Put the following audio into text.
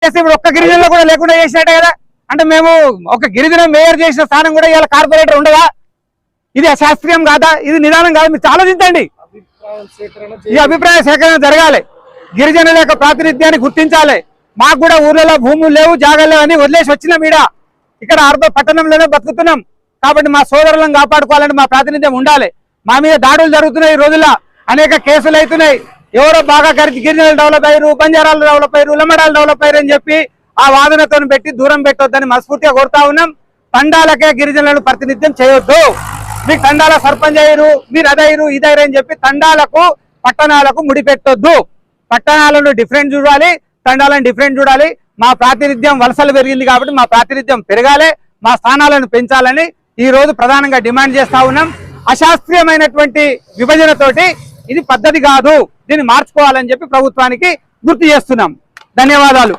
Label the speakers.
Speaker 1: ఇప్పుడు ఒక్క గిరిజనలో కూడా లేకుండా చేసినట్టే కదా. అంటే మేము ఒక గిరిజన మేయర్ చేసిన స్థానం కూడా ఇవాళ కార్పొరేటర్ ఉండదా? ఇది అశాస్త్రీయం కాదా? ఇది నిదానం కాదు. మీరు ఆలోచించండి. ఈ అభిప్రాయ సేకరణ జరగాలి. గిరిజనుల యొక్క ప్రాతినిధ్యాన్ని గుర్తించాలి. మాకు కూడా ఊర్లలో భూములు లేవు, జాగాలు లేవు అని వదిలేసి వచ్చినాం. ఇక్కడ పట్టణంలోనే బతుకుతున్నాం కాబట్టి మా సోదరులను కాపాడుకోవాలని మా ప్రాతినిధ్యం ఉండాలి. మా మీద దాడులు జరుగుతున్నాయి. ఈ రోజుల్లో అనేక కేసులు అవుతున్నాయి. ఎవరో బాగా గిరిజనులు డెవలప్ అయ్యారు, బంజారాలు డెవలప్ అయ్యారు, ఉల్లమడాలు డెవలప్ అయ్యారు అని చెప్పి ఆ వాదనతో పెట్టి దూరం పెట్టొద్దని మనస్ఫూర్తిగా కోరుతా ఉన్నాం. తండాలకే గిరిజనులను ప్రాతినిధ్యం చేయొద్దు. మీకు తండాల సర్పంచ్ అయ్యారు, మీరు అదయ్యారు ఇదయ్యారు అని చెప్పి తండాలకు పట్టణాలకు ముడిపెట్టొద్దు. పట్టణాలను డిఫరెంట్ చూడాలి, తండాలను డిఫరెంట్ చూడాలి. మా ప్రాతినిధ్యం వలసలు పెరిగింది కాబట్టి మా ప్రాతినిధ్యం పెరగాలి, మా స్థానాలను పెంచాలని ఈ రోజు ప్రధానంగా డిమాండ్ చేస్తా ఉన్నాం. అశాస్త్రీయమైనటువంటి విభజనతోటి ఇది పద్ధతి కాదు, దీన్ని మార్చుకోవాలని చెప్పి ప్రభుత్వానికి గుర్తు చేస్తున్నాం. ధన్యవాదాలు.